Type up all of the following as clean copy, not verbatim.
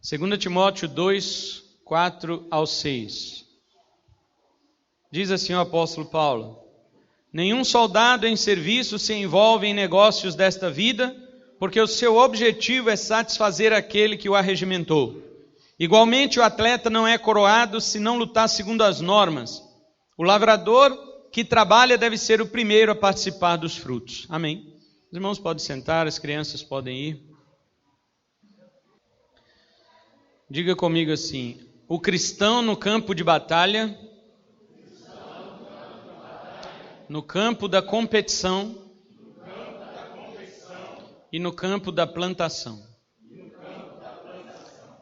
2 Timóteo 2, 4 ao 6. Diz assim o apóstolo Paulo: nenhum soldado em serviço se envolve em negócios desta vida, porque o seu objetivo é satisfazer aquele que o arregimentou. Igualmente o atleta não é coroado se não lutar segundo as normas. O lavrador que trabalha deve ser o primeiro a participar dos frutos. Amém. Os irmãos podem sentar, as crianças podem ir. Diga comigo assim: o cristão no campo de batalha, no campo da competição e no campo da plantação.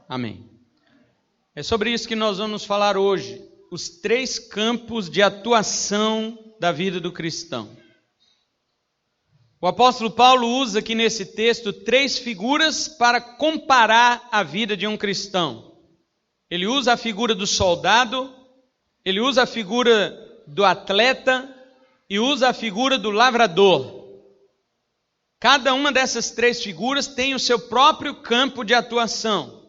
Amém. É sobre isso que nós vamos falar hoje, os 3 campos de atuação da vida do cristão. O apóstolo Paulo usa aqui nesse texto 3 figuras para comparar a vida de um cristão. Ele usa a figura do soldado, ele usa a figura do atleta e usa a figura do lavrador. Cada uma dessas 3 figuras tem o seu próprio campo de atuação.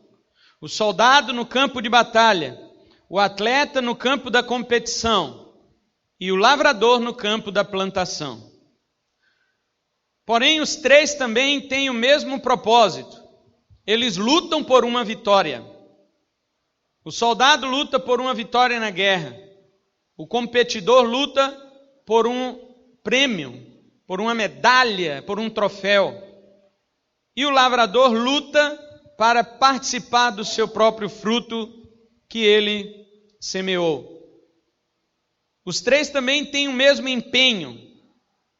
O soldado no campo de batalha, o atleta no campo da competição e o lavrador no campo da plantação. Porém, os 3 também têm o mesmo propósito. Eles lutam por uma vitória. O soldado luta por uma vitória na guerra. O competidor luta por um prêmio, por uma medalha, por um troféu. E o lavrador luta para participar do seu próprio fruto que ele semeou. Os 3 também têm o mesmo empenho.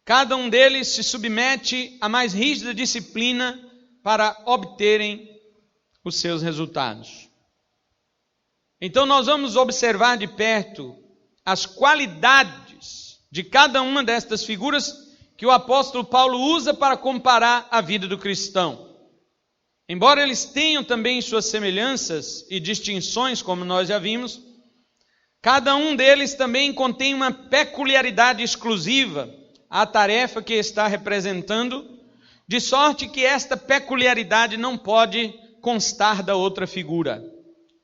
Cada um deles se submete à mais rígida disciplina para obterem os seus resultados. Então nós vamos observar de perto as qualidades de cada uma destas figuras que o apóstolo Paulo usa para comparar a vida do cristão. Embora eles tenham também suas semelhanças e distinções, como nós já vimos, cada um deles também contém uma peculiaridade exclusiva à tarefa que está representando, de sorte que esta peculiaridade não pode constar da outra figura.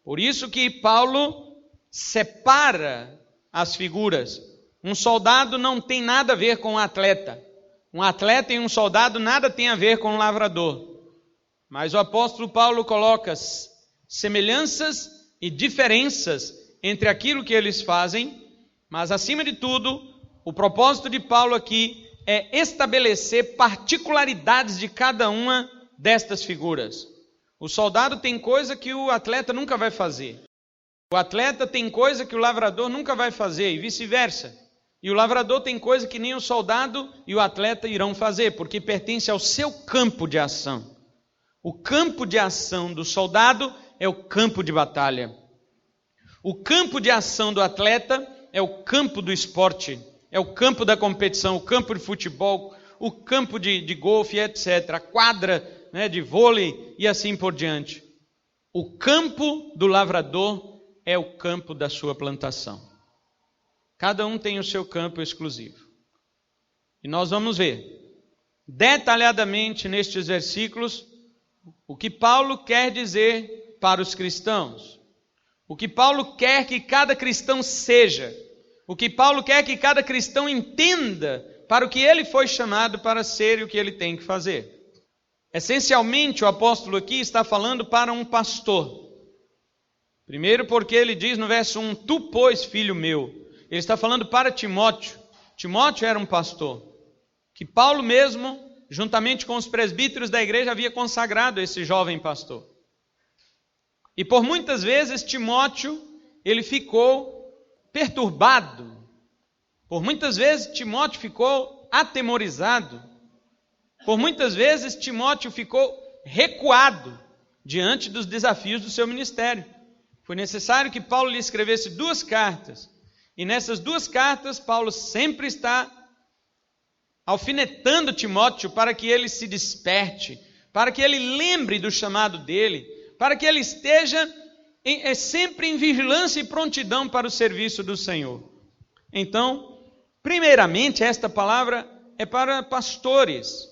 Por isso que Paulo separa as figuras. Um soldado não tem nada a ver com um atleta. Um atleta e um soldado nada tem a ver com um lavrador. Mas o apóstolo Paulo coloca semelhanças e diferenças entre aquilo que eles fazem, mas acima de tudo, o propósito de Paulo aqui é estabelecer particularidades de cada uma destas figuras. O soldado tem coisa que o atleta nunca vai fazer. O atleta tem coisa que o lavrador nunca vai fazer e vice-versa. E o lavrador tem coisa que nem o soldado e o atleta irão fazer, porque pertence ao seu campo de ação. O campo de ação do soldado é o campo de batalha. O campo de ação do atleta é o campo do esporte. É o campo da competição, o campo de futebol, o campo de golfe, etc. A quadra, de vôlei e assim por diante. O campo do lavrador é o campo da sua plantação. Cada um tem o seu campo exclusivo. E nós vamos ver detalhadamente nestes versículos o que Paulo quer dizer para os cristãos. O que Paulo quer que cada cristão seja. O que Paulo quer que cada cristão entenda para o que ele foi chamado para ser e o que ele tem que fazer. Essencialmente, o apóstolo aqui está falando para um pastor. Primeiro porque ele diz no verso 1, tu, pois, filho meu. Ele está falando para Timóteo. Timóteo era um pastor, que Paulo mesmo, juntamente com os presbíteros da igreja, havia consagrado esse jovem pastor. E por muitas vezes Timóteo, ele ficou perturbado. Por muitas vezes Timóteo ficou atemorizado. Por muitas vezes Timóteo ficou recuado diante dos desafios do seu ministério. Foi necessário que Paulo lhe escrevesse 2 cartas. E nessas 2 cartas, Paulo sempre está alfinetando Timóteo para que ele se desperte, para que ele lembre do chamado dele, para que ele esteja sempre em vigilância e prontidão para o serviço do Senhor. Então, primeiramente, esta palavra é para pastores,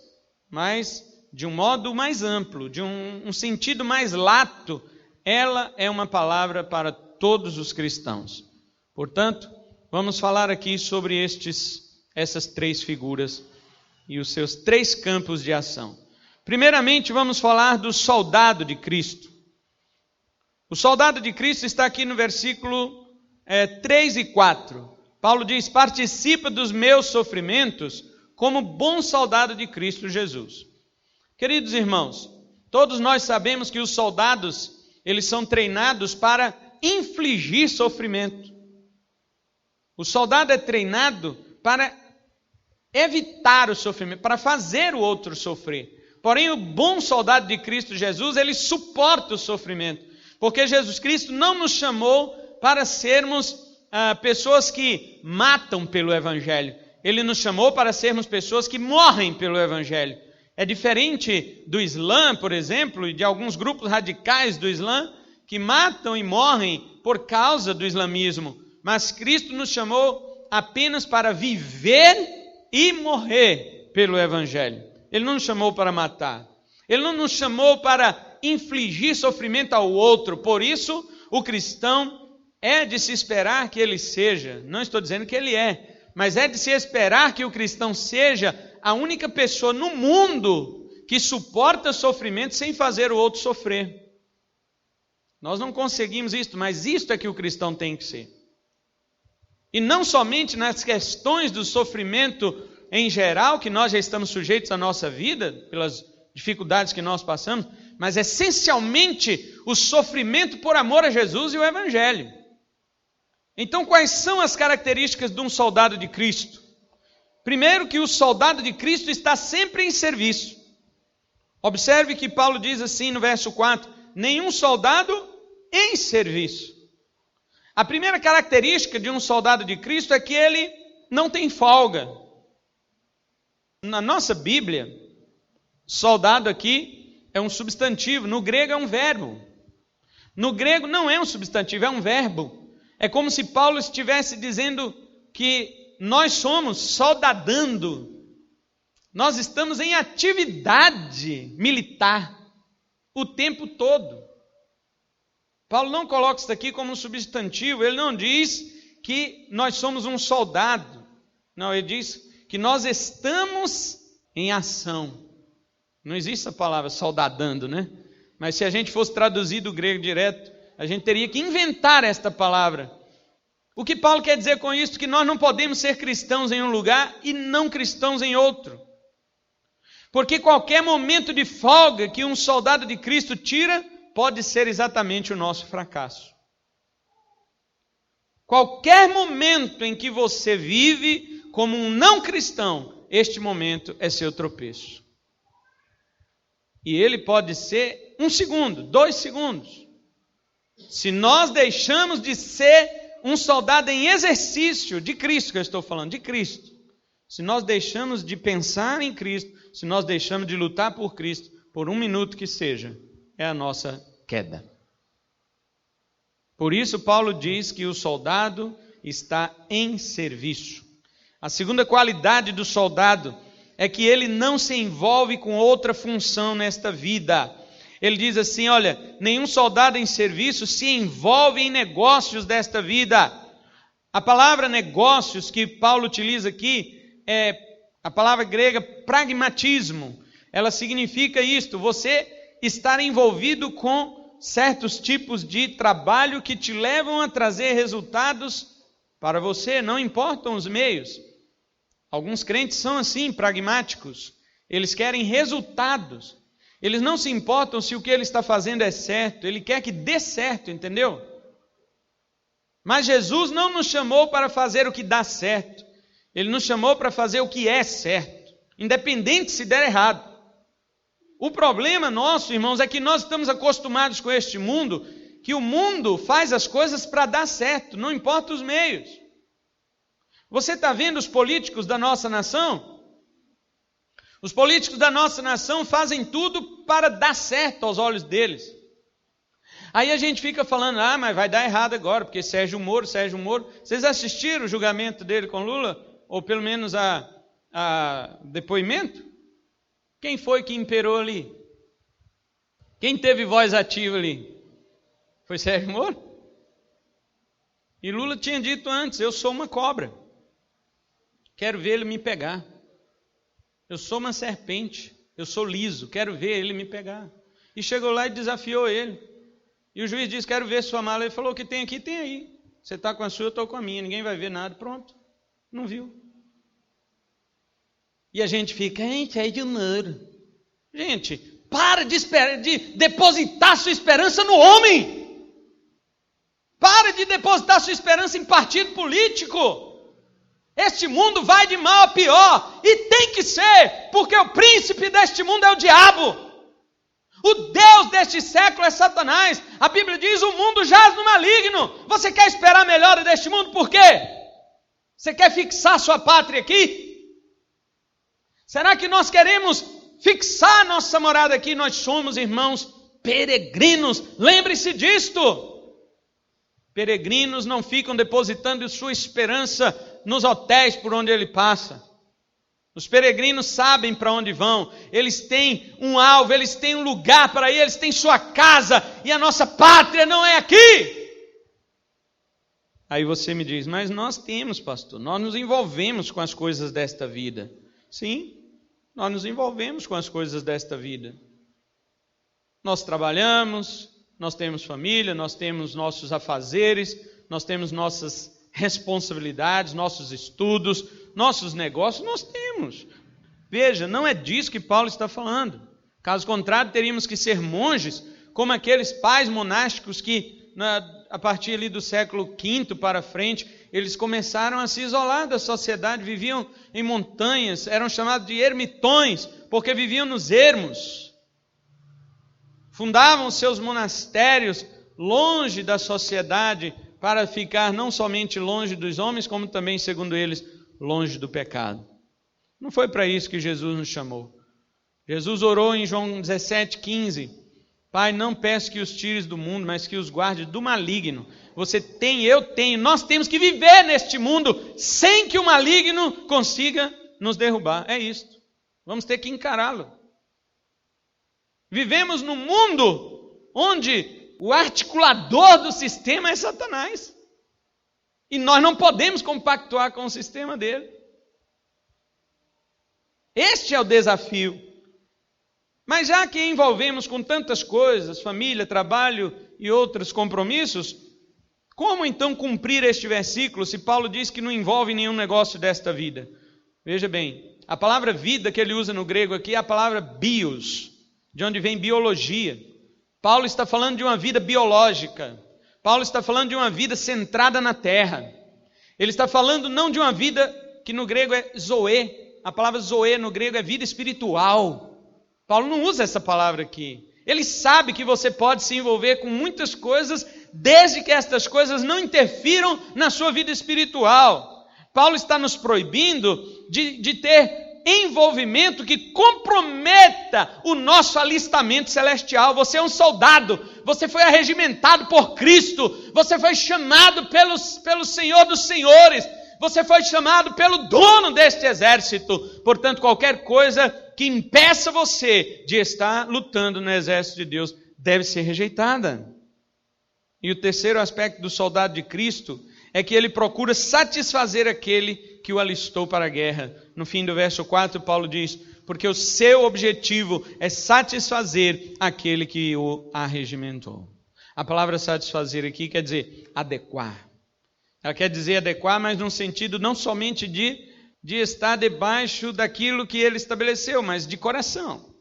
mas de um modo mais amplo, de um sentido mais lato, ela é uma palavra para todos os cristãos. Portanto, vamos falar aqui sobre essas três figuras e os seus três campos de ação. Primeiramente, vamos falar do soldado de Cristo. O soldado de Cristo está aqui no versículo 3 e 4. Paulo diz: participa dos meus sofrimentos como bom soldado de Cristo Jesus. Queridos irmãos, todos nós sabemos que os soldados, eles são treinados para infligir sofrimento. O soldado é treinado para evitar o sofrimento, para fazer o outro sofrer. Porém, o bom soldado de Cristo Jesus, ele suporta o sofrimento, porque Jesus Cristo não nos chamou para sermos pessoas que matam pelo Evangelho. Ele nos chamou para sermos pessoas que morrem pelo Evangelho. É diferente do Islã, por exemplo, e de alguns grupos radicais do Islã, que matam e morrem por causa do islamismo. Mas Cristo nos chamou apenas para viver e morrer pelo Evangelho. Ele não nos chamou para matar. Ele não nos chamou para infligir sofrimento ao outro. Por isso, o cristão é de se esperar que ele seja. Não estou dizendo que ele é. Mas é de se esperar que o cristão seja a única pessoa no mundo que suporta sofrimento sem fazer o outro sofrer. Nós não conseguimos isso, mas isto é que o cristão tem que ser. E não somente nas questões do sofrimento em geral, que nós já estamos sujeitos à nossa vida, pelas dificuldades que nós passamos, mas essencialmente o sofrimento por amor a Jesus e o Evangelho. Então, quais são as características de um soldado de Cristo? Primeiro, que o soldado de Cristo está sempre em serviço. Observe que Paulo diz assim no verso 4, nenhum soldado em serviço. A primeira característica de um soldado de Cristo é que ele não tem folga. Na nossa Bíblia, soldado aqui é um substantivo, no grego é um verbo. No grego não é um substantivo, é um verbo. É como se Paulo estivesse dizendo que nós somos soldadando. Nós estamos em atividade militar o tempo todo. Paulo não coloca isso aqui como um substantivo, ele não diz que nós somos um soldado. Não, ele diz que nós estamos em ação. Não existe a palavra soldadando, né? Mas se a gente fosse traduzir do grego direto, a gente teria que inventar esta palavra. O que Paulo quer dizer com isso? Que nós não podemos ser cristãos em um lugar e não cristãos em outro. Porque qualquer momento de folga que um soldado de Cristo tira, pode ser exatamente o nosso fracasso. Qualquer momento em que você vive como um não cristão, este momento é seu tropeço. E ele pode ser 1 segundo, 2 segundos. Se nós deixamos de ser um soldado em exercício de Cristo, que eu estou falando, de Cristo. Se nós deixamos de pensar em Cristo, se nós deixamos de lutar por Cristo, por 1 minuto que seja, é a nossa queda. Por isso Paulo diz que o soldado está em serviço. A segunda qualidade do soldado é que ele não se envolve com outra função nesta vida. Ele diz assim, olha, nenhum soldado em serviço se envolve em negócios desta vida. A palavra negócios que Paulo utiliza aqui é a palavra grega pragmatismo. Ela significa isto, você estar envolvido com certos tipos de trabalho que te levam a trazer resultados para você, não importam os meios. Alguns crentes são assim, pragmáticos. Eles querem resultados. Eles não se importam se o que ele está fazendo é certo. Ele quer que dê certo, entendeu? Mas Jesus não nos chamou para fazer o que dá certo. Ele nos chamou para fazer o que é certo, independente se der errado. O problema nosso, irmãos, é que nós estamos acostumados com este mundo, que o mundo faz as coisas para dar certo, não importa os meios. Você está vendo os políticos da nossa nação? Os políticos da nossa nação fazem tudo para dar certo aos olhos deles. Aí a gente fica falando, mas vai dar errado agora, porque Sérgio Moro. Vocês assistiram o julgamento dele com Lula? Ou pelo menos a depoimento? Quem foi que imperou ali? Quem teve voz ativa ali? Foi Sérgio Moro? E Lula tinha dito antes, eu sou uma cobra. Quero ver ele me pegar. Eu sou uma serpente. Eu sou liso. Quero ver ele me pegar. E chegou lá e desafiou ele. E o juiz disse, quero ver sua mala. Ele falou, o que tem aqui, tem aí. Você está com a sua, eu estou com a minha. Ninguém vai ver nada. Pronto. Não viu. E a gente fica, Sérgio Moro. Gente, para de depositar sua esperança no homem. Para de depositar sua esperança em partido político. Este mundo vai de mal a pior. E tem que ser, porque o príncipe deste mundo é o diabo. O Deus deste século é Satanás. A Bíblia diz, o mundo jaz no maligno. Você quer esperar a melhora deste mundo? Por quê? Você quer fixar sua pátria aqui? Será que nós queremos fixar nossa morada aqui? Nós somos, irmãos, peregrinos. Lembre-se disto. Peregrinos não ficam depositando sua esperança nos hotéis por onde ele passa. Os peregrinos sabem para onde vão. Eles têm um alvo, eles têm um lugar para ir, eles têm sua casa. E a nossa pátria não é aqui. Aí você me diz, mas nós temos, pastor. Nós nos envolvemos com as coisas desta vida. Sim, nós nos envolvemos com as coisas desta vida. Nós trabalhamos, nós temos família, nós temos nossos afazeres, nós temos nossas responsabilidades, nossos estudos, nossos negócios, nós temos. Veja, não é disso que Paulo está falando. Caso contrário, teríamos que ser monges, como aqueles pais monásticos que, a partir ali do século V para frente, eles começaram a se isolar da sociedade, viviam em montanhas, eram chamados de ermitões, porque viviam nos ermos. Fundavam seus monastérios longe da sociedade, para ficar não somente longe dos homens, como também, segundo eles, longe do pecado. Não foi para isso que Jesus nos chamou. Jesus orou em João 17,15. Pai, não peço que os tires do mundo, mas que os guarde do maligno. Você tem, eu tenho, nós temos que viver neste mundo sem que o maligno consiga nos derrubar. É isto. Vamos ter que encará-lo. Vivemos num mundo onde o articulador do sistema é Satanás. E nós não podemos compactuar com o sistema dele. Este é o desafio. Mas já que envolvemos com tantas coisas, família, trabalho e outros compromissos, como então cumprir este versículo se Paulo diz que não envolve nenhum negócio desta vida? Veja bem, a palavra vida que ele usa no grego aqui é a palavra bios, de onde vem biologia. Paulo está falando de uma vida biológica. Paulo está falando de uma vida centrada na terra. Ele está falando não de uma vida que no grego é zoe. A palavra zoe no grego é vida espiritual. Paulo não usa essa palavra aqui. Ele sabe que você pode se envolver com muitas coisas, desde que estas coisas não interfiram na sua vida espiritual. Paulo está nos proibindo de ter envolvimento que comprometa o nosso alistamento celestial. Você é um soldado, você foi arregimentado por Cristo, você foi chamado pelo Senhor dos Senhores, você foi chamado pelo dono deste exército. Portanto, qualquer coisa que impeça você de estar lutando no exército de Deus deve ser rejeitada. E o terceiro aspecto do soldado de Cristo é que ele procura satisfazer aquele que o alistou para a guerra. No fim do verso 4, Paulo diz, porque o seu objetivo é satisfazer aquele que o arregimentou. A palavra satisfazer aqui quer dizer adequar. Ela quer dizer adequar, mas num sentido não somente de estar debaixo daquilo que ele estabeleceu, mas de coração.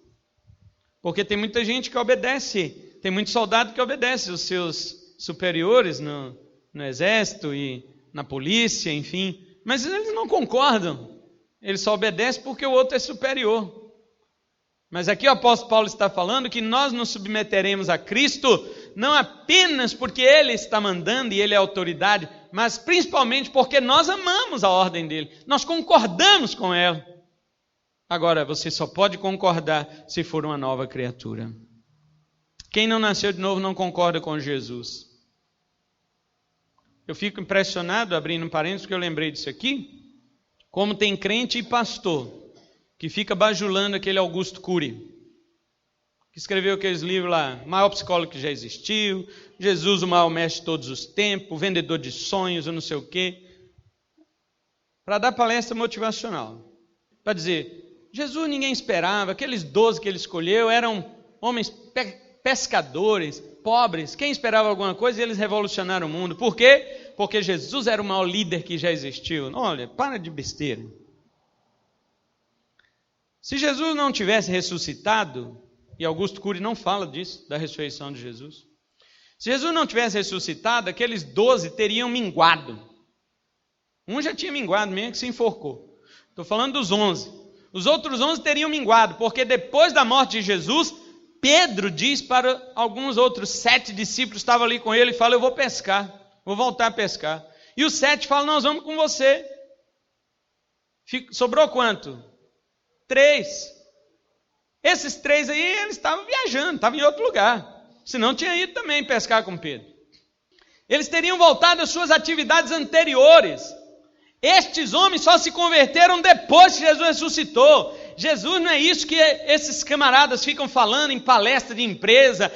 Porque tem muita gente que obedece, tem muito soldado que obedece os seus superiores no exército e na polícia, enfim, mas eles não concordam, eles só obedecem porque o outro é superior. Mas aqui o apóstolo Paulo está falando que nós nos submeteremos a Cristo, não apenas porque Ele está mandando e Ele é autoridade, mas principalmente porque nós amamos a ordem dEle, nós concordamos com ela. Agora, você só pode concordar se for uma nova criatura. Quem não nasceu de novo não concorda com Jesus. Eu fico impressionado, abrindo um parênteses, porque eu lembrei disso aqui, como tem crente e pastor que fica bajulando aquele Augusto Cury. que escreveu aqueles livros lá, o maior psicólogo que já existiu, Jesus, o maior mestre de todos os tempos, o vendedor de sonhos, eu não sei o quê, para dar palestra motivacional, para dizer, Jesus ninguém esperava, aqueles 12 que ele escolheu eram homens pescadores, pobres, quem esperava alguma coisa e eles revolucionaram o mundo. Por quê? Porque Jesus era o maior líder que já existiu. Olha, para de besteira. Se Jesus não tivesse ressuscitado, e Augusto Cury não fala disso, da ressurreição de Jesus, se Jesus não tivesse ressuscitado, aqueles 12 teriam minguado. Um já tinha minguado mesmo, que se enforcou. Estou falando dos 11. Os outros 11 teriam minguado, porque depois da morte de Jesus, Pedro diz para alguns outros 7 discípulos que estavam ali com ele, e fala, eu vou pescar, vou voltar a pescar. E os 7 falam, nós vamos com você. Sobrou quanto? 3. Esses 3 aí, eles estavam viajando, estavam em outro lugar. Senão tinha ido também pescar com Pedro. Eles teriam voltado às suas atividades anteriores. Estes homens só se converteram depois que Jesus ressuscitou. Jesus não é isso que esses camaradas ficam falando em palestra de empresa.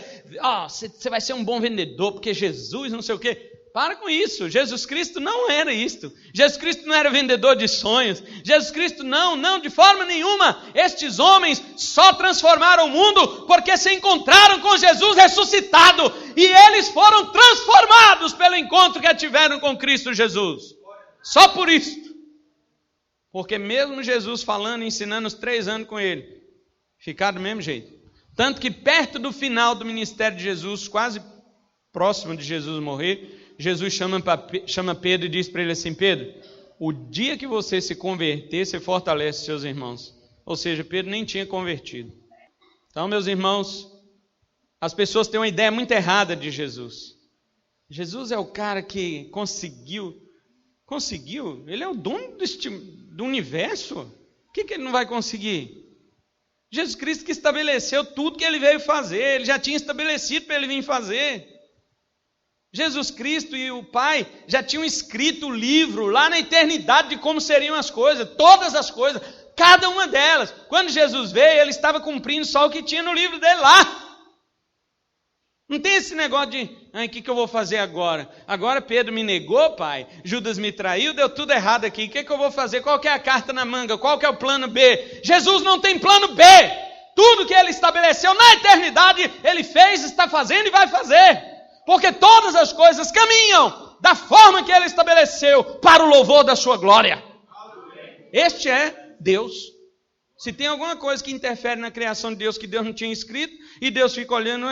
Você vai ser um bom vendedor, porque Jesus não sei o quê. Para com isso, Jesus Cristo não era isto. Jesus Cristo não era vendedor de sonhos. Jesus Cristo não, de forma nenhuma. Estes homens só transformaram o mundo porque se encontraram com Jesus ressuscitado. E eles foram transformados pelo encontro que tiveram com Cristo Jesus. Só por isso. Porque mesmo Jesus falando e ensinando os 3 anos com ele, ficaram do mesmo jeito. Tanto que perto do final do ministério de Jesus, quase próximo de Jesus morrer, Jesus chama Pedro e diz para ele assim, Pedro, o dia que você se converter, você fortalece seus irmãos. Ou seja, Pedro nem tinha convertido. Então, meus irmãos, as pessoas têm uma ideia muito errada de Jesus. Jesus é o cara que conseguiu, ele é o dono do universo. O que ele não vai conseguir? Jesus Cristo que estabeleceu tudo que ele veio fazer, ele já tinha estabelecido para ele vir fazer. Jesus Cristo e o Pai já tinham escrito o livro lá na eternidade de como seriam as coisas, todas as coisas, cada uma delas. Quando Jesus veio, ele estava cumprindo só o que tinha no livro dele lá. Não tem esse negócio de, o que eu vou fazer agora? Agora Pedro me negou, pai, Judas me traiu, deu tudo errado aqui, o que eu vou fazer? Qual que é a carta na manga? Qual que é o plano B? Jesus não tem plano B. Tudo que ele estabeleceu na eternidade, ele fez, está fazendo e vai fazer. Porque todas as coisas caminham da forma que ele estabeleceu para o louvor da sua glória. Este é Deus. Se tem alguma coisa que interfere na criação de Deus que Deus não tinha escrito, e Deus fica olhando,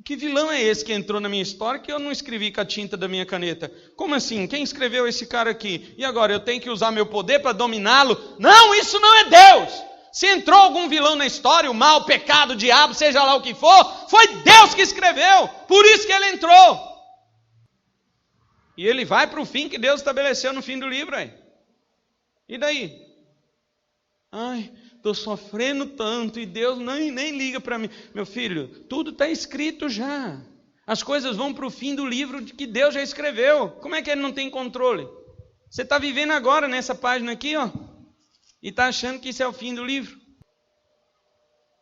que vilão é esse que entrou na minha história que eu não escrevi com a tinta da minha caneta? Como assim? Quem escreveu esse cara aqui? E agora eu tenho que usar meu poder para dominá-lo? Não, isso não é Deus. Se entrou algum vilão na história, o mal, o pecado, o diabo, seja lá o que for, foi Deus que escreveu, por isso que ele entrou. E ele vai para o fim que Deus estabeleceu no fim do livro. E daí? Estou sofrendo tanto e Deus nem liga para mim. Meu filho, tudo está escrito já. As coisas vão para o fim do livro que Deus já escreveu. Como é que ele não tem controle? Você está vivendo agora nessa página aqui, e está achando que isso é o fim do livro.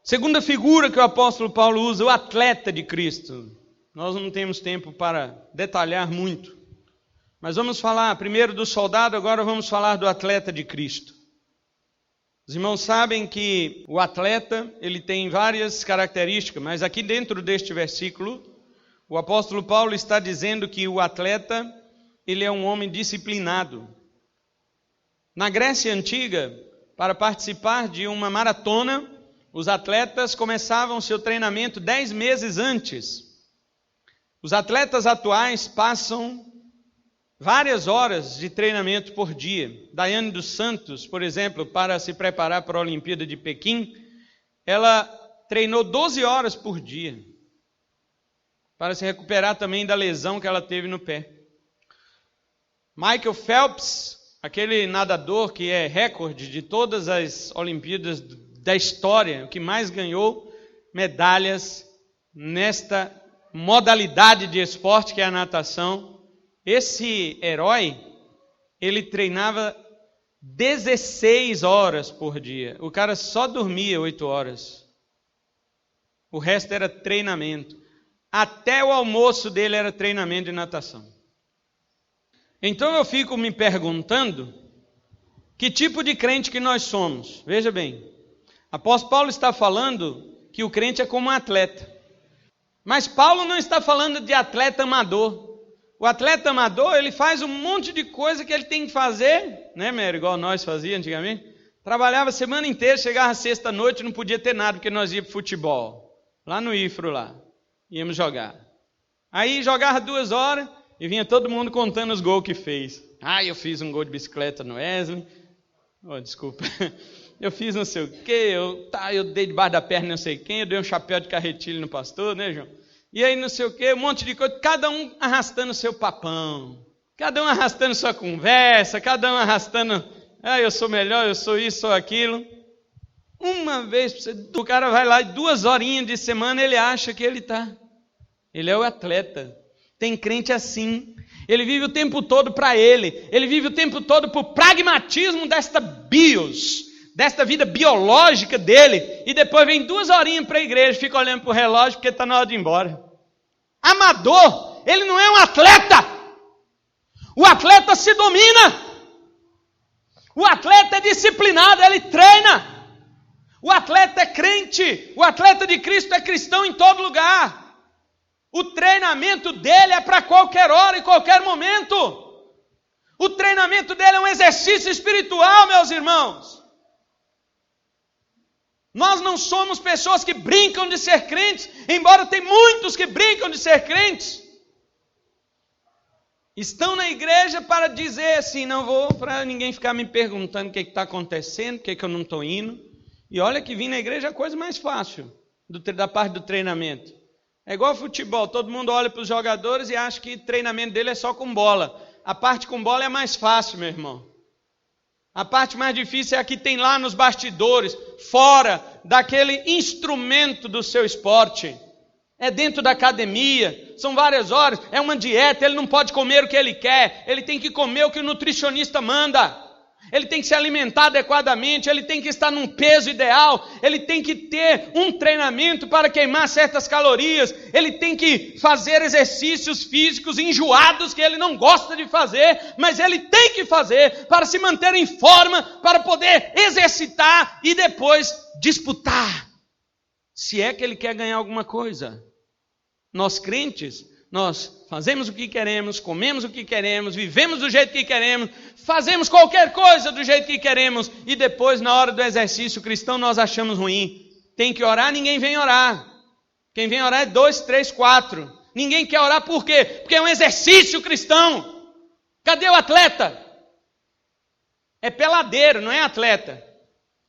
Segunda figura que o apóstolo Paulo usa, o atleta de Cristo. Nós não temos tempo para detalhar muito. Mas vamos falar primeiro do soldado, agora vamos falar do atleta de Cristo. Os irmãos sabem que o atleta, ele tem várias características, mas aqui dentro deste versículo, o apóstolo Paulo está dizendo que o atleta, ele é um homem disciplinado. Na Grécia Antiga, para participar de uma maratona, os atletas começavam seu treinamento 10 meses antes. Os atletas atuais passam várias horas de treinamento por dia. Daiane dos Santos, por exemplo, para se preparar para a Olimpíada de Pequim, ela treinou 12 horas por dia, para se recuperar também da lesão que ela teve no pé. Michael Phelps, aquele nadador que é recorde de todas as Olimpíadas da história, o que mais ganhou medalhas nesta modalidade de esporte que é a natação, esse herói, ele treinava 16 horas por dia. O cara só dormia 8 horas. O resto era treinamento. Até o almoço dele era treinamento de natação. Então eu fico me perguntando que tipo de crente que nós somos. Veja bem, apóstolo Paulo está falando que o crente é como um atleta. Mas Paulo não está falando de atleta amador. O atleta amador, ele faz um monte de coisa que ele tem que fazer, né, Mary? Igual nós fazíamos antigamente. Trabalhava a semana inteira, chegava sexta-noite, não podia ter nada, porque nós íamos para futebol. Lá no IFRO, lá. Íamos jogar. Aí jogava 2 horas e vinha todo mundo contando os gols que fez. Eu fiz um gol de bicicleta no Wesley. Desculpa. Eu fiz não sei o quê, eu dei debaixo da perna não sei quem, eu dei um chapéu de carretilho no pastor, né, João? E aí não sei o quê, um monte de coisa, cada um arrastando seu papão, cada um arrastando sua conversa, cada um arrastando, eu sou melhor, eu sou isso, sou aquilo. Uma vez, o cara vai lá e 2 horinhas de semana ele acha que ele é o atleta. Tem crente assim, ele vive o tempo todo para ele vive o tempo todo para o pragmatismo desta vida biológica dele, e depois vem 2 horinhas para a igreja, fica olhando para o relógio porque está na hora de ir embora. Amador, ele não é um atleta. O atleta se domina, o atleta é disciplinado, ele treina. O atleta é crente, o atleta de Cristo é cristão em todo lugar. O treinamento dele é para qualquer hora e qualquer momento. O treinamento dele é um exercício espiritual, meus irmãos. Nós não somos pessoas que brincam de ser crentes, embora tem muitos que brincam de ser crentes. Estão na igreja para dizer assim, não vou, para ninguém ficar me perguntando o que está acontecendo, por que eu não estou indo. E olha que vir na igreja é a coisa mais fácil da parte do treinamento. É igual futebol, todo mundo olha para os jogadores e acha que o treinamento dele é só com bola. A parte com bola é mais fácil, meu irmão. A parte mais difícil é a que tem lá nos bastidores, fora daquele instrumento do seu esporte. É dentro da academia, são várias horas, é uma dieta, ele não pode comer o que ele quer, ele tem que comer o que o nutricionista manda. Ele tem que se alimentar adequadamente, ele tem que estar num peso ideal, ele tem que ter um treinamento para queimar certas calorias, ele tem que fazer exercícios físicos enjoados que ele não gosta de fazer, mas ele tem que fazer para se manter em forma, para poder exercitar e depois disputar, se é que ele quer ganhar alguma coisa. Nós crentes, nós fazemos o que queremos, comemos o que queremos, vivemos do jeito que queremos, fazemos qualquer coisa do jeito que queremos, e depois, na hora do exercício cristão, nós achamos ruim. Tem que orar, ninguém vem orar. Quem vem orar é 2, 3, 4. Ninguém quer orar por quê? Porque é um exercício cristão. Cadê o atleta? É peladeiro, não é atleta.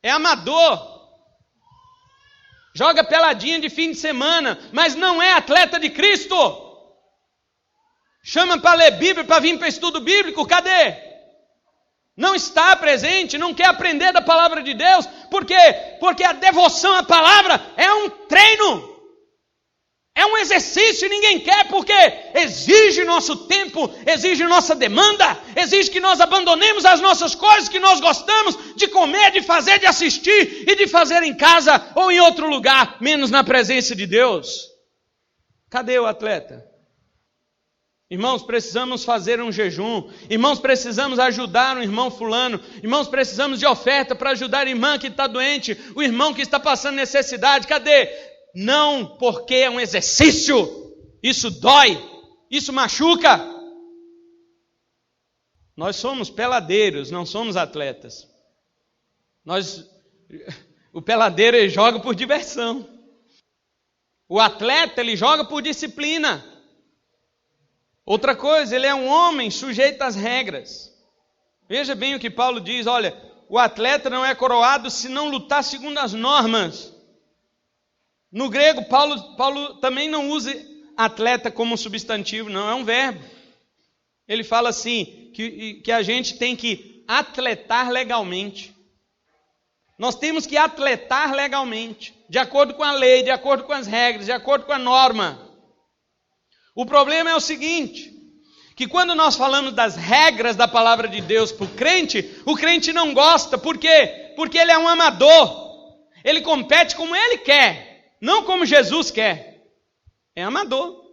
É amador. Joga peladinha de fim de semana, mas não é atleta de Cristo. Chama para ler Bíblia, para vir para estudo bíblico, cadê? Não está presente, não quer aprender da palavra de Deus. Por quê? Porque a devoção à palavra é um treino. É um exercício, ninguém quer, porque exige nosso tempo, exige nossa demanda, exige que nós abandonemos as nossas coisas que nós gostamos de comer, de fazer, de assistir e de fazer em casa ou em outro lugar, menos na presença de Deus. Cadê o atleta? Irmãos, precisamos fazer um jejum. Irmãos, precisamos ajudar um irmão fulano. Irmãos, precisamos de oferta para ajudar a irmã que está doente, o irmão que está passando necessidade. Cadê? Não, porque é um exercício. Isso dói, isso machuca. Nós somos peladeiros, não somos atletas. O peladeiro ele joga por diversão. O atleta ele joga por disciplina. Outra coisa, ele é um homem sujeito às regras. Veja bem o que Paulo diz, olha, o atleta não é coroado se não lutar segundo as normas. No grego, Paulo também não usa atleta como substantivo, não, é um verbo. Ele fala assim, que a gente tem que atletar legalmente. Nós temos que atletar legalmente, de acordo com a lei, de acordo com as regras, de acordo com a norma. O problema é o seguinte, que quando nós falamos das regras da palavra de Deus para o crente não gosta. Por quê? Porque ele é um amador. Ele compete como ele quer. não como Jesus quer. É amador.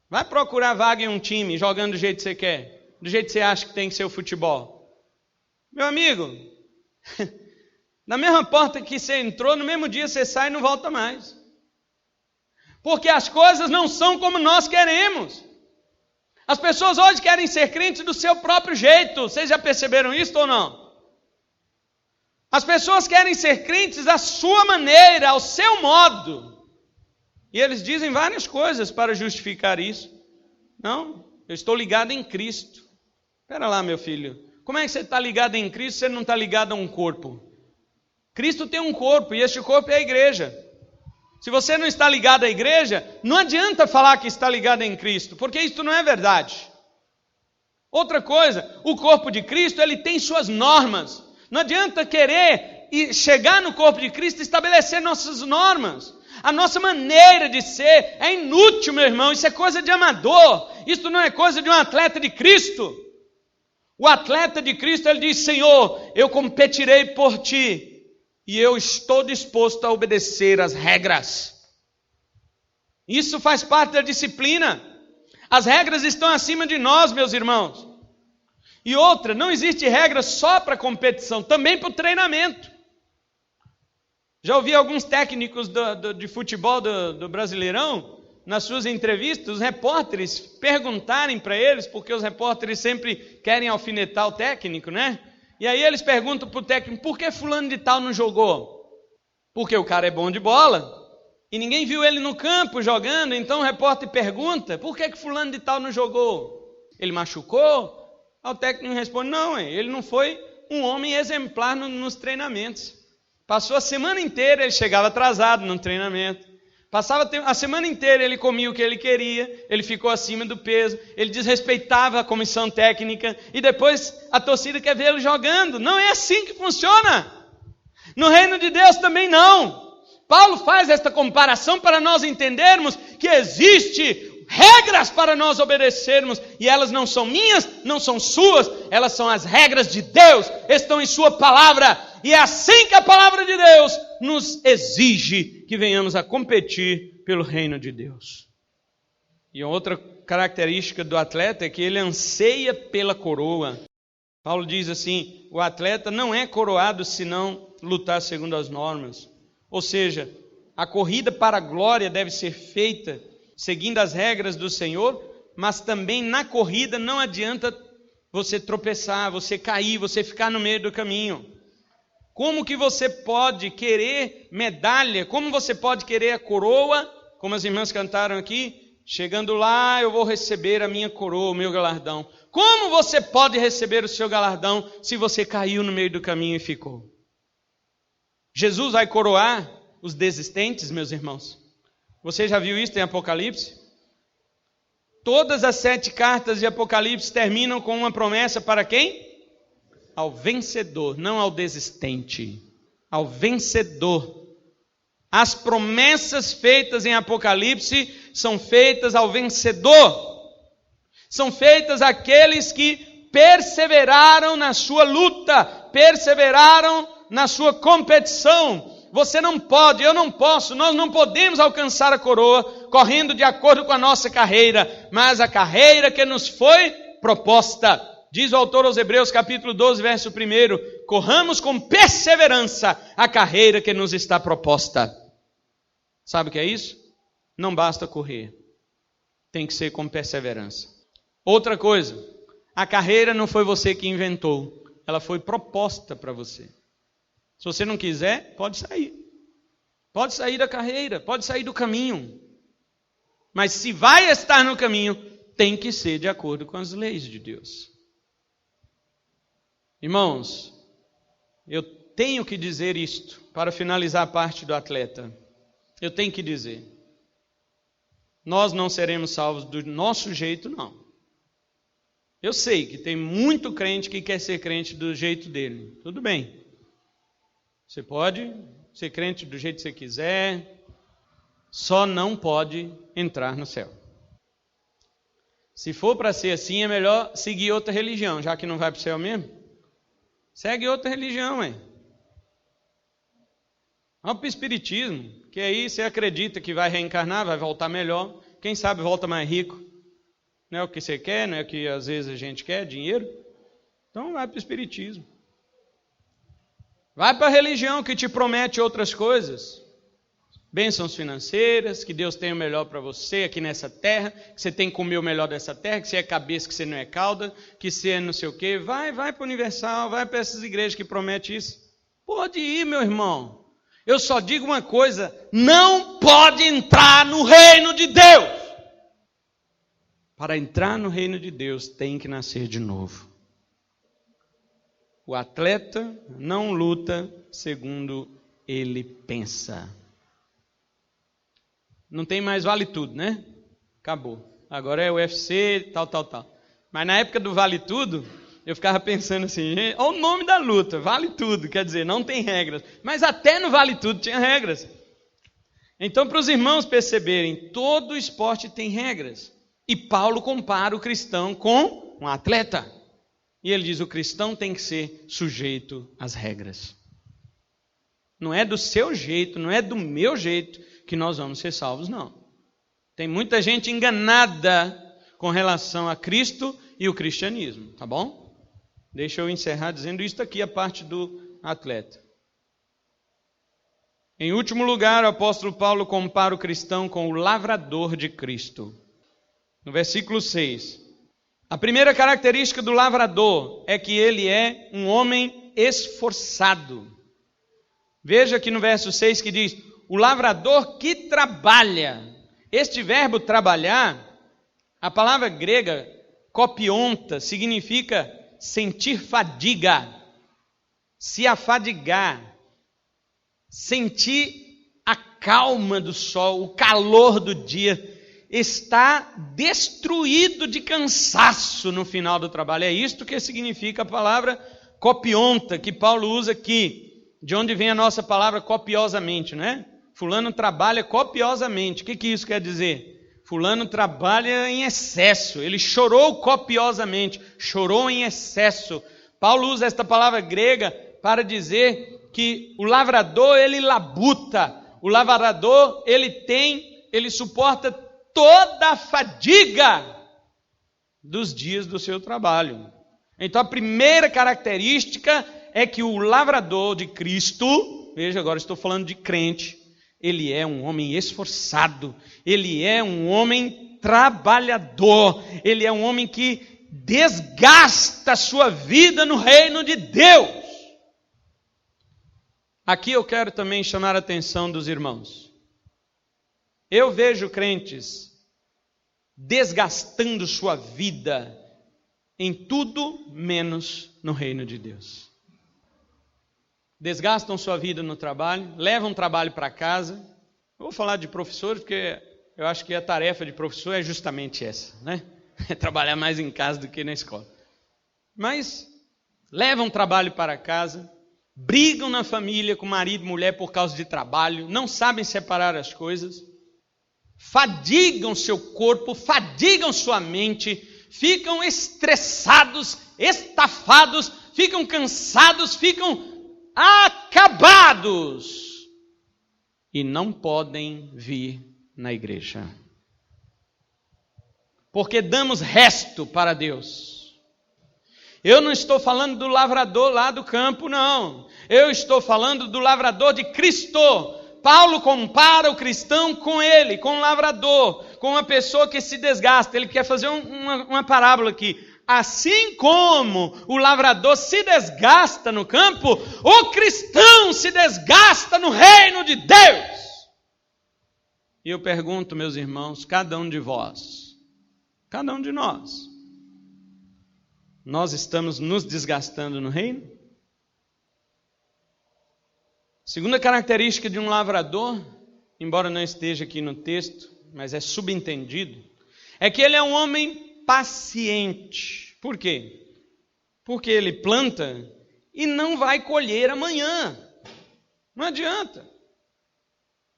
Vai procurar vaga em um time, jogando do jeito que você quer, do jeito que você acha que tem que ser o futebol. Meu amigo, na mesma porta que você entrou, no mesmo dia você sai e não volta mais. Porque as coisas não são como nós queremos. As pessoas hoje querem ser crentes do seu próprio jeito. Vocês já perceberam isso ou não? As pessoas querem ser crentes à sua maneira, ao seu modo. E eles dizem várias coisas para justificar isso. Não, eu estou ligado em Cristo. Espera lá, meu filho. Como é que você está ligado em Cristo se você não está ligado a um corpo? Cristo tem um corpo e este corpo é a igreja. Se você não está ligado à igreja, não adianta falar que está ligado em Cristo, porque isso não é verdade. Outra coisa, o corpo de Cristo, ele tem suas normas. Não adianta querer chegar no corpo de Cristo e estabelecer nossas normas. A nossa maneira de ser é inútil, meu irmão. Isso é coisa de amador. Isso não é coisa de um atleta de Cristo. O atleta de Cristo, ele diz: Senhor, eu competirei por ti e eu estou disposto a obedecer às regras. Isso faz parte da disciplina. As regras estão acima de nós, meus irmãos. E outra, não existe regra só para competição, também para o treinamento. Já ouvi alguns técnicos de futebol do Brasileirão, nas suas entrevistas, os repórteres perguntarem para eles, porque os repórteres sempre querem alfinetar o técnico, né? E aí eles perguntam para o técnico: por que fulano de tal não jogou? Porque o cara é bom de bola e ninguém viu ele no campo jogando. Então o repórter pergunta: por que fulano de tal não jogou? Ele machucou? O técnico responde: não, ele não foi um homem exemplar nos treinamentos. Passou a semana inteira, ele chegava atrasado no treinamento. Passava a semana inteira, ele comia o que ele queria, ele ficou acima do peso, ele desrespeitava a comissão técnica, e depois a torcida quer vê-lo jogando. Não é assim que funciona. No reino de Deus também não. Paulo faz esta comparação para nós entendermos que existe regras para nós obedecermos, e elas não são minhas, não são suas, elas são as regras de Deus, estão em sua palavra, e é assim que a palavra de Deus nos exige que venhamos a competir pelo reino de Deus. E outra característica do atleta é que ele anseia pela coroa. Paulo diz assim: o atleta não é coroado se não lutar segundo as normas. Ou seja, a corrida para a glória deve ser feita seguindo as regras do Senhor, mas também na corrida não adianta você tropeçar, você cair, você ficar no meio do caminho. Como que você pode querer medalha? Como você pode querer a coroa? Como as irmãs cantaram aqui, chegando lá eu vou receber a minha coroa, o meu galardão. Como você pode receber o seu galardão se você caiu no meio do caminho e ficou? Jesus vai coroar os desistentes, meus irmãos. Você já viu isso em Apocalipse? Todas as 7 cartas de Apocalipse terminam com uma promessa para quem? Ao vencedor, não ao desistente. Ao vencedor. As promessas feitas em Apocalipse são feitas ao vencedor. São feitas àqueles que perseveraram na sua luta, perseveraram na sua competição. Você não pode, eu não posso, nós não podemos alcançar a coroa correndo de acordo com a nossa carreira, mas a carreira que nos foi proposta. Diz o autor aos Hebreus, capítulo 12, verso 1, corramos com perseverança a carreira que nos está proposta. Sabe o que é isso? Não basta correr, tem que ser com perseverança. Outra coisa, a carreira não foi você que inventou, ela foi proposta para você. Se você não quiser, pode sair. Pode sair da carreira, pode sair do caminho. Mas se vai estar no caminho, tem que ser de acordo com as leis de Deus. Irmãos, eu tenho que dizer isto para finalizar a parte do atleta. Eu tenho que dizer. Nós não seremos salvos do nosso jeito, não. Eu sei que tem muito crente que quer ser crente do jeito dele. Tudo bem. Você pode ser crente do jeito que você quiser, só não pode entrar no céu. Se for para ser assim, é melhor seguir outra religião, já que não vai para o céu mesmo. Segue outra religião, Vamos para o espiritismo, que aí você acredita que vai reencarnar, vai voltar melhor. Quem sabe volta mais rico. Não é o que você quer, não é o que às vezes a gente quer, dinheiro. Então vai para o espiritismo. Vai para a religião que te promete outras coisas. Bênçãos financeiras, que Deus tem o melhor para você aqui nessa terra, que você tem que comer o melhor dessa terra, que você é cabeça, que você não é cauda, que você é não sei o quê. Vai para o Universal, vai para essas igrejas que prometem isso. Pode ir, meu irmão. Eu só digo uma coisa, não pode entrar no reino de Deus. Para entrar no reino de Deus, tem que nascer de novo. O atleta não luta segundo ele pensa. Não tem mais vale tudo, né? Acabou. Agora é UFC, tal. Mas na época do vale tudo, eu ficava pensando assim, olha o nome da luta, vale tudo, quer dizer, não tem regras. Mas até no vale tudo tinha regras. Então, para os irmãos perceberem, todo esporte tem regras. E Paulo compara o cristão com um atleta. E ele diz, o cristão tem que ser sujeito às regras. Não é do seu jeito, não é do meu jeito que nós vamos ser salvos, não. Tem muita gente enganada com relação a Cristo e o cristianismo, tá bom? Deixa eu encerrar dizendo isto aqui, a parte do atleta. Em último lugar, o apóstolo Paulo compara o cristão com o lavrador de Cristo. No versículo 6. A primeira característica do lavrador é que ele é um homem esforçado. Veja aqui no verso 6 que diz, o lavrador que trabalha. Este verbo trabalhar, a palavra grega kopionta, significa sentir fadiga, se afadigar, sentir a calma do sol, o calor do dia, está destruído de cansaço no final do trabalho. É isto que significa a palavra kopionta, que Paulo usa aqui, de onde vem a nossa palavra copiosamente, não é? Fulano trabalha copiosamente. O que isso quer dizer? Fulano trabalha em excesso, ele chorou copiosamente, chorou em excesso. Paulo usa esta palavra grega para dizer que o lavrador, ele labuta, o lavrador, ele suporta toda a fadiga dos dias do seu trabalho. Então a primeira característica é que o lavrador de Cristo, veja, agora estou falando de crente, ele é um homem esforçado, ele é um homem trabalhador, ele é um homem que desgasta a sua vida no reino de Deus. Aqui eu quero também chamar a atenção dos irmãos. Eu vejo crentes desgastando sua vida em tudo menos no reino de Deus. Desgastam sua vida no trabalho, levam trabalho para casa. Eu vou falar de professores, porque eu acho que a tarefa de professor é justamente essa, né? É trabalhar mais em casa do que na escola. Mas levam trabalho para casa, brigam na família com marido e mulher por causa de trabalho, não sabem separar as coisas, fadigam seu corpo, fadigam sua mente, ficam estressados, estafados, ficam cansados, ficam acabados e não podem vir na igreja, porque damos resto para Deus. Eu não estou falando do lavrador lá do campo, não. Eu estou falando do lavrador de Cristo. Paulo compara o cristão com ele, com o lavrador, com uma pessoa que se desgasta. Ele quer fazer uma parábola aqui. Assim como o lavrador se desgasta no campo, o cristão se desgasta no reino de Deus. E eu pergunto, meus irmãos, cada um de vós, cada um de nós estamos nos desgastando no reino? Segunda característica de um lavrador, embora não esteja aqui no texto, mas é subentendido, é que ele é um homem paciente. Por quê? Porque ele planta e não vai colher amanhã. Não adianta.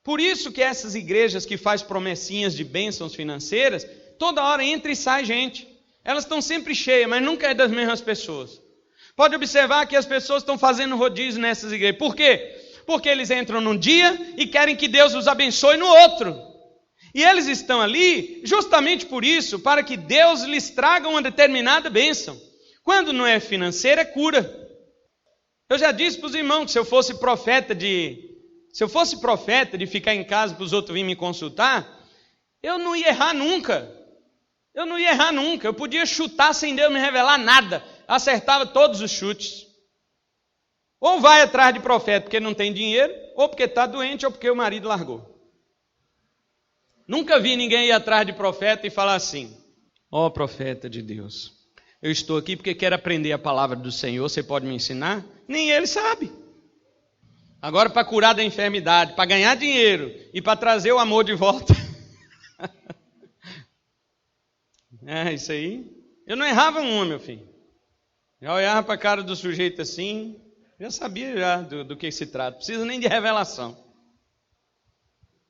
Por isso que essas igrejas que fazem promessinhas de bênçãos financeiras, toda hora entra e sai gente. Elas estão sempre cheias, mas nunca é das mesmas pessoas. Pode observar que as pessoas estão fazendo rodízio nessas igrejas. Por quê? porque eles entram num dia e querem que Deus os abençoe no outro. E eles estão ali justamente por isso, para que Deus lhes traga uma determinada bênção. Quando não é financeira, é cura. Eu já disse para os irmãos que se eu fosse profeta de ficar em casa para os outros virem me consultar, eu não ia errar nunca. Eu podia chutar sem Deus me revelar nada. Acertava todos os chutes. Ou vai atrás de profeta porque não tem dinheiro, ou porque está doente, ou porque o marido largou. Nunca vi ninguém ir atrás de profeta e falar assim: ó profeta de Deus, eu estou aqui porque quero aprender a palavra do Senhor, você pode me ensinar? Nem ele sabe. Agora, para curar da enfermidade, para ganhar dinheiro e para trazer o amor de volta. Isso aí. Eu não errava uma, meu filho. Já olhava para a cara do sujeito assim, já sabia já do que se trata. Não precisa nem de revelação.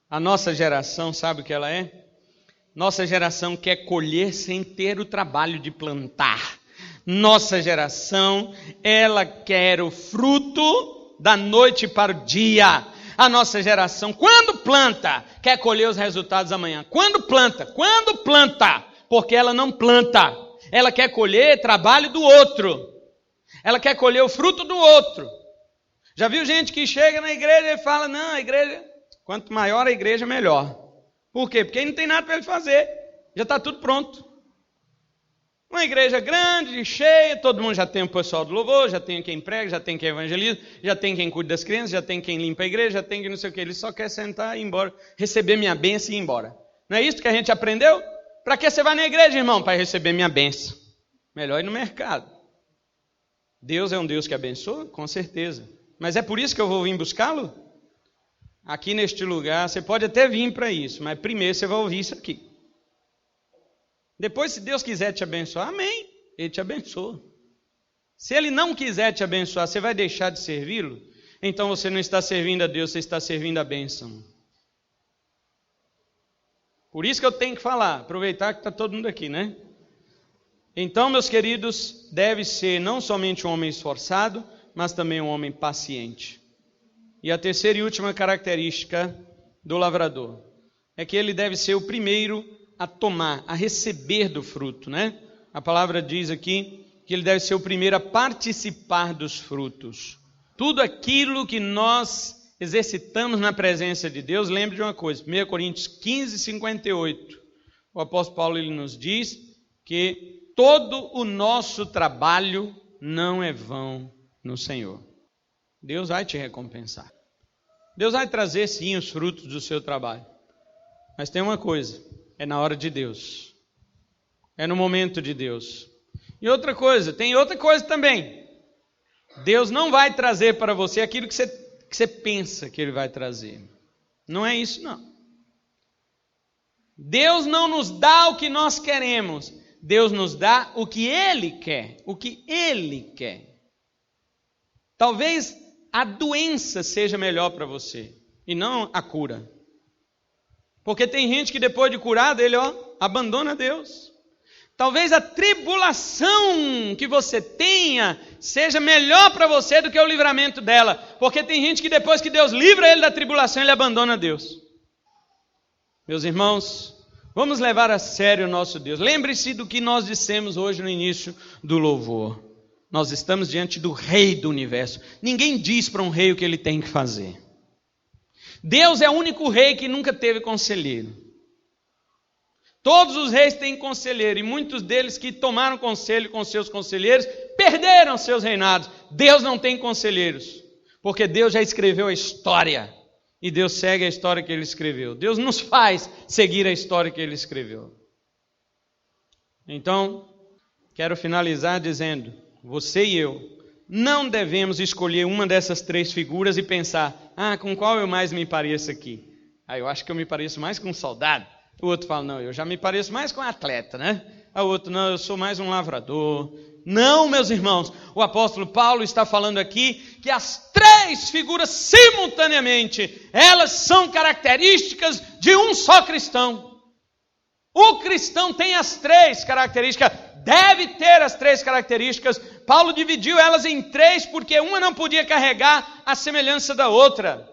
A nossa geração, sabe o que ela é? Nossa geração quer colher sem ter o trabalho de plantar. Nossa geração, ela quer o fruto da noite para o dia. A nossa geração, quando planta, quer colher os resultados amanhã. Quando planta, porque ela não planta. Ela quer colher trabalho do outro. Ela quer colher o fruto do outro. Já viu gente que chega na igreja e fala: não, a igreja, quanto maior a igreja, melhor. Por quê? Porque não tem nada para ele fazer. Já está tudo pronto. Uma igreja grande, cheia, todo mundo já tem o pessoal do louvor, já tem quem prega, já tem quem evangeliza, já tem quem cuida das crianças, já tem quem limpa a igreja, já tem quem não sei o que. Ele só quer sentar e ir embora, receber minha bênção e ir embora. Não é isso que a gente aprendeu? Para que você vai na igreja, irmão? Para receber minha bênção. Melhor ir no mercado. Deus é um Deus que abençoa? Com certeza. Mas é por isso que eu vou vir buscá-lo? Aqui neste lugar, você pode até vir para isso, mas primeiro você vai ouvir isso aqui. Depois, se Deus quiser te abençoar, amém, Ele te abençoa. Se Ele não quiser te abençoar, você vai deixar de servi-lo? Então você não está servindo a Deus, você está servindo a bênção. Por isso que eu tenho que falar, aproveitar que está todo mundo aqui, né? Então, meus queridos, deve ser não somente um homem esforçado, mas também um homem paciente. E a terceira e última característica do lavrador é que ele deve ser o primeiro a tomar, a receber do fruto, né? A palavra diz aqui que ele deve ser o primeiro a participar dos frutos. Tudo aquilo que nós exercitamos na presença de Deus, lembre de uma coisa, 1 Coríntios 15, 58, o apóstolo Paulo ele nos diz que todo o nosso trabalho não é vão no Senhor. Deus vai te recompensar. Deus vai trazer sim os frutos do seu trabalho. Mas tem uma coisa, é na hora de Deus. É no momento de Deus. E outra coisa, tem outra coisa também. Deus não vai trazer para você aquilo que você pensa que Ele vai trazer. Não é isso, não. Deus não nos dá o que nós queremos. Deus nos dá o que Ele quer. O que Ele quer. Talvez a doença seja melhor para você e não a cura. Porque tem gente que depois de curado, ele abandona Deus. Talvez a tribulação que você tenha seja melhor para você do que o livramento dela. Porque tem gente que depois que Deus livra ele da tribulação, ele abandona Deus. Meus irmãos, vamos levar a sério o nosso Deus. Lembre-se do que nós dissemos hoje no início do louvor. Nós estamos diante do Rei do Universo. Ninguém diz para um rei o que ele tem que fazer. Deus é o único rei que nunca teve conselheiro. Todos os reis têm conselheiro, e muitos deles que tomaram conselho com seus conselheiros, perderam seus reinados. Deus não tem conselheiros, porque Deus já escreveu a história, e Deus segue a história que Ele escreveu. Deus nos faz seguir a história que Ele escreveu. Então, quero finalizar dizendo, você e eu, não devemos escolher uma dessas três figuras e pensar, com qual eu mais me pareço aqui? Eu acho que eu me pareço mais com um soldado. O outro fala, não, eu já me pareço mais com um atleta, né? O outro, não, eu sou mais um lavrador. Não, meus irmãos, o apóstolo Paulo está falando aqui que as três figuras simultaneamente, elas são características de um só cristão. O cristão tem as três características, deve ter as três características Paulo dividiu elas em 3 porque uma não podia carregar a semelhança da outra.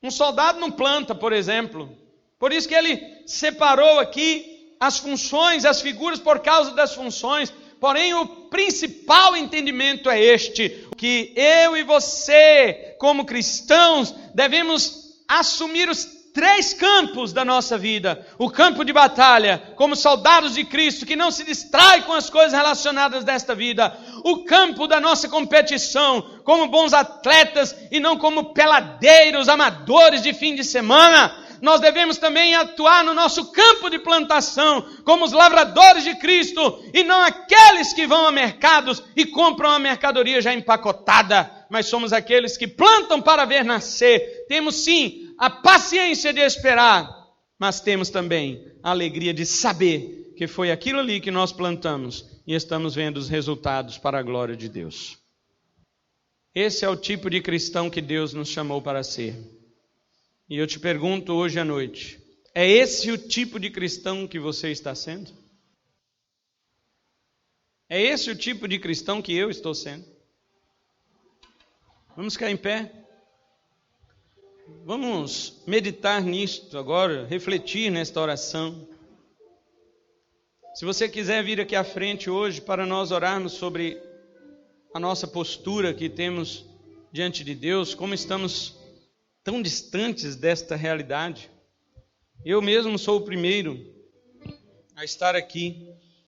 Um soldado não planta, por exemplo. Por isso que ele separou aqui as funções, as figuras por causa das funções. Porém, o principal entendimento é este: que eu e você, como cristãos, devemos assumir os 3 campos da nossa vida. O campo de batalha, como soldados de Cristo, que não se distrai com as coisas relacionadas desta vida. O campo da nossa competição, como bons atletas e não como peladeiros, amadores de fim de semana. Nós devemos também atuar no nosso campo de plantação, como os lavradores de Cristo, e não aqueles que vão a mercados e compram a mercadoria já empacotada, mas somos aqueles que plantam para ver nascer. Temos sim a paciência de esperar, mas temos também a alegria de saber que foi aquilo ali que nós plantamos e estamos vendo os resultados para a glória de Deus. Esse é o tipo de cristão que Deus nos chamou para ser. E eu te pergunto hoje à noite, é esse o tipo de cristão que você está sendo? É esse o tipo de cristão que eu estou sendo? Vamos ficar em pé? Vamos meditar nisto agora, refletir nesta oração. Se você quiser vir aqui à frente hoje para nós orarmos sobre a nossa postura que temos diante de Deus, como estamos tão distantes desta realidade. Eu mesmo sou o primeiro a estar aqui